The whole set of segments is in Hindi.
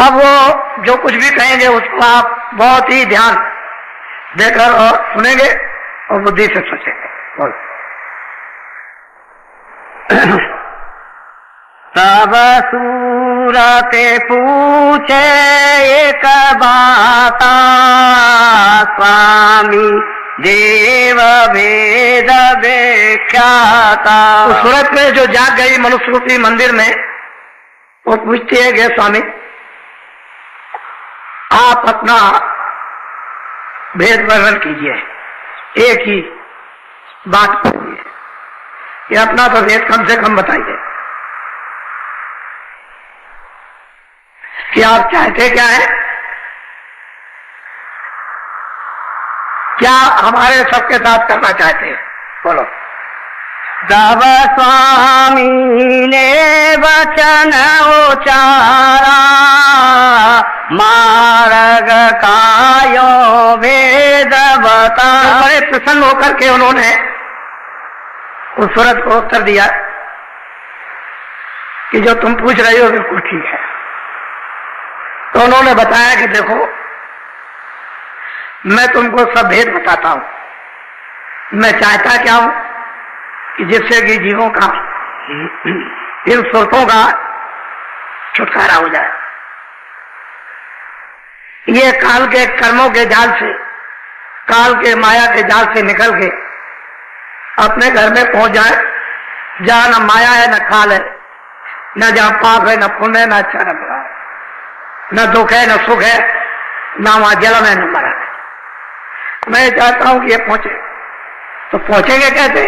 अब वो जो कुछ भी कहेंगे उसको आप बहुत ही ध्यान देकर और सुनेंगे और बुद्धि से सोचेंगे। बोल। तब सूरते पूछे एक बाता, स्वामी देव वेद व्याख्याता। तो सूरत में जो जाग गई मनुष्य रूपी मंदिर में, वो पूछती है कि स्वामी आप अपना भेद वर्णन कीजिए, एक ही बात कीजिए, ये अपना तो भेद कम से कम बताइए कि आप चाहते क्या है, क्या हमारे सबके साथ करना चाहते हैं। बोलो। तब स्वामी ने वचन उचारा, मार्ग कायो वेद बता। बड़े प्रसन्न होकर के उन्होंने उस सूरत को उत्तर दिया कि जो तुम पूछ रहे हो बिल्कुल ठीक है। तो उन्होंने बताया कि देखो मैं तुमको सब भेद बताता हूं। मैं चाहता क्या हूं कि जिससे कि जीवों का इन सुरतों का छुटकारा हो जाए, ये काल के कर्मों के जाल से, काल के माया के जाल से निकल के अपने घर में पहुंच जाए, जहां न माया है न काल है, न जहां पाप है न पुण्य है, न अच्छा न बुरा है, न दुख है न सुख है, न वहां जन्म है न मरण है। मैं चाहता हूं कि ये पहुंचे। तो पहुंचेंगे कैसे?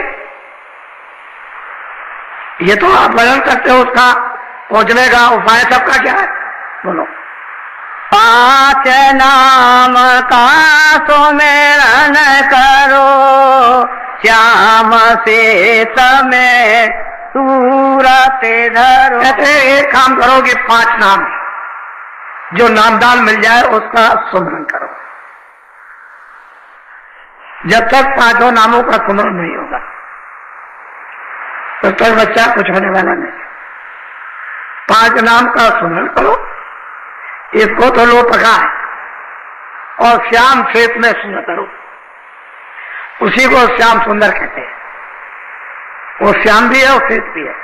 ये तो आप वर्णन करते हो, उसका पहुंचने का उपाय सबका क्या है? बोलो। 5 नाम का सुमिरन करो, श्याम से तमें सूरत धरो। कहते एक काम करो कि 5 नाम जो नामदान मिल जाए उसका सुमरन करो। जब तक 5 नामों का सुमरन नहीं होगा तब तक बच्चा कुछ होने वाला नहीं। 5 नाम का सुमरन करो, इसको तो लो पका है, और श्याम श्वेत में सुंदर करो, उसी को श्याम सुंदर कहते हैं। वो श्याम भी है और श्वेत भी है।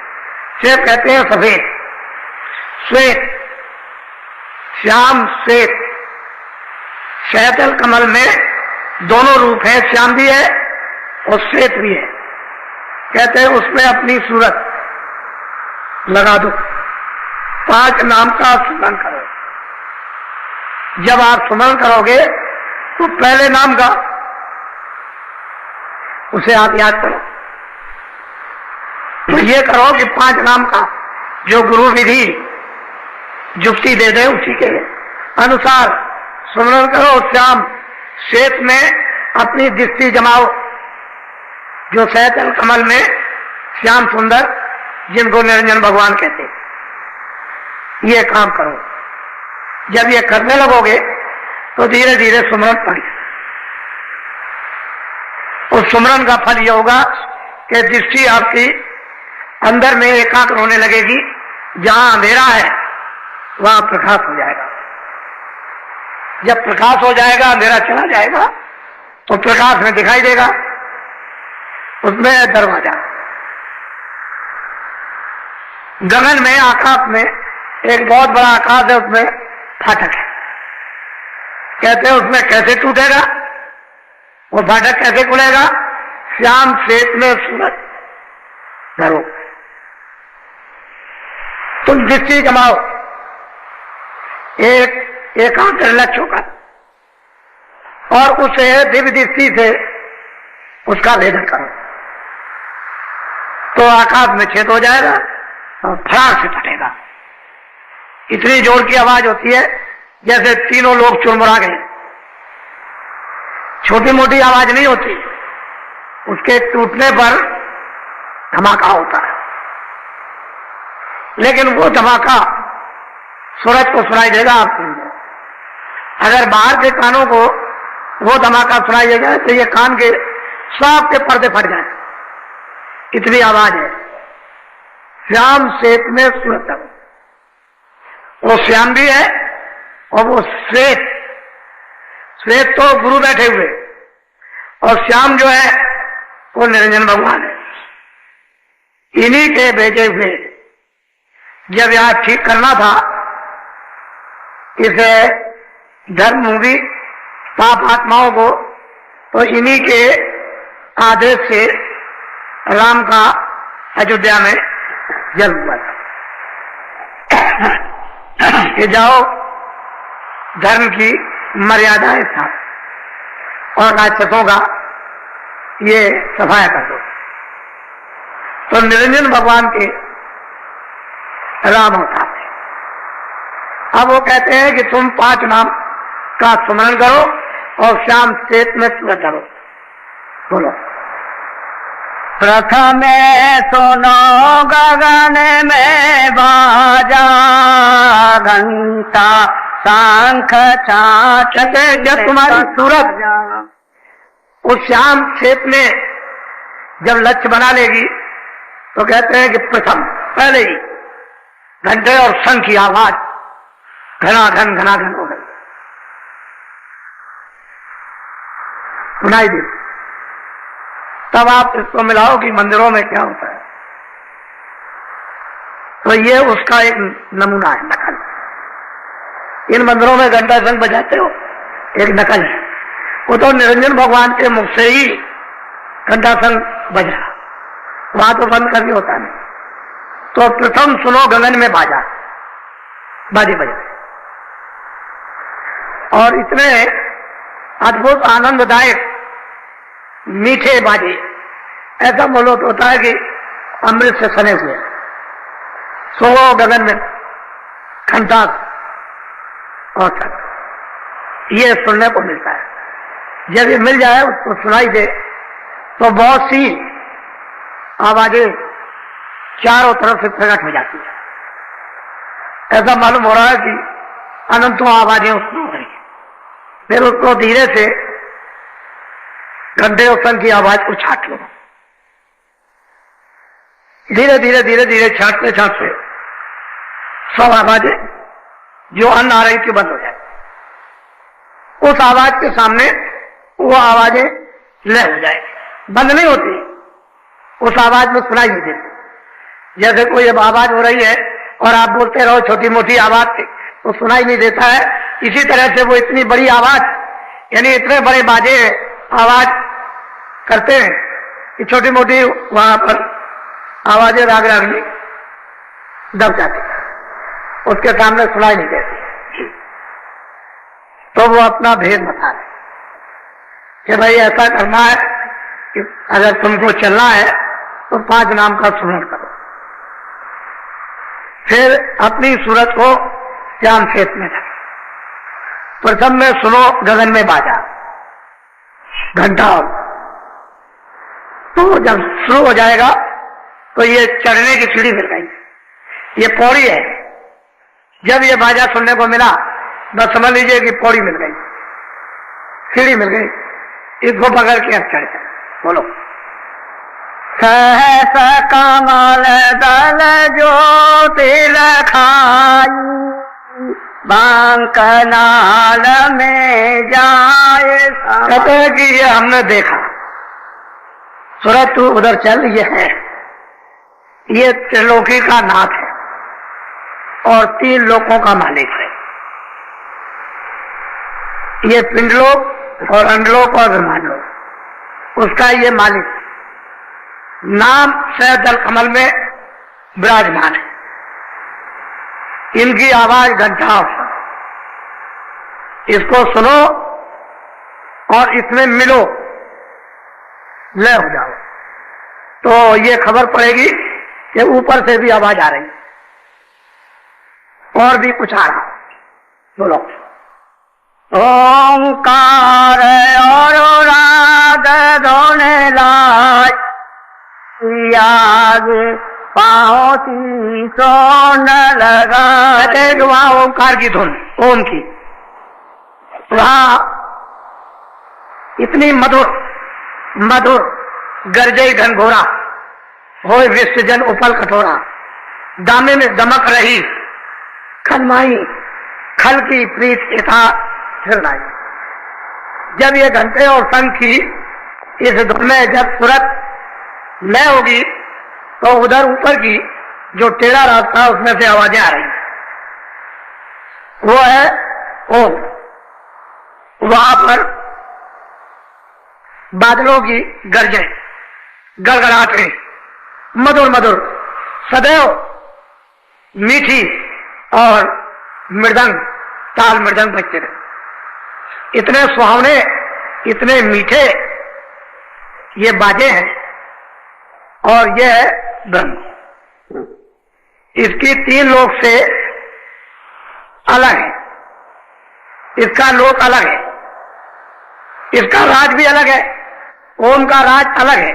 श्वेत कहते हैं सफेद, श्वेत श्याम श्वेत। शैतल कमल में दोनों रूप है, श्याम भी है और श्वेत भी है। कहते हैं उसमें अपनी सूरत लगा दो, 5 नाम का स्मरण करो। जब आप स्मरण करोगे तो पहले नाम का उसे आप याद करो। तो ये करो कि 5 नाम का जो गुरु विधि जुक्ति दे दे उसी के अनुसार स्मरण करो। श्याम श्वेत में अपनी दृष्टि जमाओ, जो शैतल कमल में श्याम सुंदर, जिनको निरंजन भगवान कहते हैं। ये काम करो। जब ये करने लगोगे तो धीरे धीरे सुमरन पड़ी। उस सुमरन का फल ये होगा कि दृष्टि आपकी अंदर में एकाग्र होने लगेगी। जहां अंधेरा है वहां प्रकाश हो जाएगा। जब प्रकाश हो जाएगा, अंधेरा चला जाएगा, तो प्रकाश में दिखाई देगा, उसमें दरवाजा। गगन में, आकाश में एक बहुत बड़ा आकाश है, उसमें फाटक है। कहते हैं उसमें कैसे टूटेगा, वो फाटक कैसे खुलेगा? श्याम श्वेत में सूरज धरो, तुम दृष्टि जमाओ एक एकांत लक्ष्य का, और उसे दिव्य दृष्टि से उसका भेदन करो, तो आकाश में छेद हो जाएगा और फराक से फटेगा। इतनी जोर की आवाज होती है जैसे तीनों लोग चुरमुरा गए। छोटी मोटी आवाज नहीं होती, उसके टूटने पर धमाका होता है। लेकिन वो धमाका सूरज को सुनाई देगा आपको। अगर बाहर के कानों को वो धमाका सुनाई देगा तो ये कान के सब के पर्दे फट जाए, इतनी आवाज है। श्याम श्वेत में सूरज, वो श्याम भी है और वो श्वेत, श्वेत तो गुरु बैठे हुए, और श्याम जो है वो निरंजन भगवान है। इन्हीं के भेजे हुए जब यहाँ ठीक करना था इसे धर्म मूवी पाप आत्माओं को, तो इन्हीं के आदेश से राम का अयोध्या में जन्म हुआ था कि जाओ धर्म की मर्यादाएं था और राक्षसों का ये सफाया कर दो। तो निरंजन भगवान के राम अवतार थे। अब वो कहते हैं कि तुम 5 नाम का स्मरण करो और श्याम श्वेत में स्मरण करो। बोलो। प्रथमे सुनो गगन में बाजा, घंटा शंख छाछ। जब तुम्हारी सूरत उस श्याम श्वेत में जब लक्ष्य बना लेगी तो कहते हैं कि प्रथम पहले ही घंटे और शंख की आवाज घनाघन हो गई, सुनाई दी। तब आप इसको मिलाओ कि मंदिरों में क्या होता है। तो ये उसका एक नमूना है, नकल। इन मंदिरों में घंटा शंख बजाते हो, एक नकल है। वो तो निरंजन भगवान के मुख से ही घंटा शंख बज रहा, वहां तो बंद करके होता नहीं। तो प्रथम सुनो गगन में बाजा, बाजे बजे, और इतने अद्भुत आनंददायक मीठे बाजे, ऐसा मालूम होता है कि अमृत से सने हुए। सुनो गगन में घंटा और शंख, ये सुनने को मिलता है। जब ये मिल जाए उसको सुनाई दे तो बहुत सी आवाजें चारों तरफ से प्रकट हो जाती है। ऐसा मालूम हो रहा है कि अनंतों आवाजें उसमें हो रही है। फिर उसको धीरे से घंटे और शंख की आवाज को छाट लो। धीरे धीरे धीरे धीरे छाटते छाटते सब आवाजें जो अन्न आ रही थी बंद हो जाए। उस आवाज के सामने वो आवाजें लय हो जाए, बंद नहीं होती, उस आवाज में सुनाई नहीं देती। जैसे कोई अब आवाज हो रही है और आप बोलते रहो छोटी मोटी आवाज से तो सुनाई नहीं देता है, इसी तरह से वो इतनी बड़ी आवाज, यानी इतने बड़े बाजे आवाज करते हैं कि छोटी मोटी वहां पर आवाजें राग रागनी दब जाती, उसके सामने सुनाई नहीं देती। तो वो अपना भेद बता रहे कि भाई ऐसा करना है कि अगर तुमको चलना है तो 5 नाम का स्मरण करो। फिर अपनी सूरत को श्याम श्वेत में रखो। प्रथम में सुनो गगन में बाजा, घंटा। तो जब शुरू हो जाएगा तो ये चढ़ने की सीढ़ी मिल गई, ये पौड़ी है। जब ये बाजा सुनने को मिला बस समझ लीजिए कि पौड़ी मिल गई, सीढ़ी मिल गई, इसको पकड़ के अब चढ़ जाए। बोलो। सहस कमल दल ज्योति लखाई, बांक नाल में जाए। कहते हैं कि ये हमने देखा, सूरत तू उधर चल, ये है, ये त्रिलोकी का नाथ है और 3 लोकों का मालिक है। ये पिंडलोक और अंडलोक और ब्रह्मांडलोक, उसका ये मालिक नाम सहदल कमल में विराजमान है। इनकी आवाज घंटा, इसको सुनो और इसमें मिलो, लय हो जाओ, तो ये खबर पड़ेगी कि ऊपर से भी आवाज आ रही और भी कुछ आ रहा। बोलो। ओंकार और राग धोने लाय, याग पाओती सोन लगा। कहते हैं कि वहां ओंकार की धुन, ओम की, वहां इतनी मधुर मधुर गरजे घनघोरा हो विश्वजन उपल कठोरा, दामे में दमक रही खनमाई खल की प्रीत यथा फिर लाई। जब ये घंटे और शंख की इस धुन में जब सूरत लय होगी तो उधर ऊपर की जो टेढ़ा रास्ता उसमें से आवाजें आ रही हैं, वो है ओम। वहां पर बादलों की गर्जें, गड़गड़ाहटें, मधुर मधुर सदैव मीठी और मृदंग, ताल मृदंग बजते रहे। इतने सुहावने, इतने मीठे ये बाजे हैं। और यह है ब्रह्म। इसकी 3 लोक से अलग है, इसका लोक अलग है, इसका राज भी अलग है, ओम का राज अलग है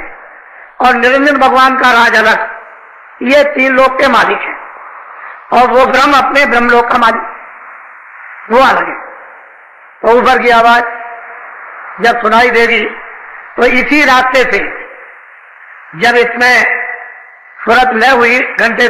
और निरंजन भगवान का राज अलग। ये 3 लोक के मालिक हैं और वो ब्रह्म अपने ब्रह्मलोक का मालिक, वो अलग है। तो ऊपर की आवाज जब सुनाई देगी तो इसी रास्ते से जब इसमें सूरत लय हुई घंटे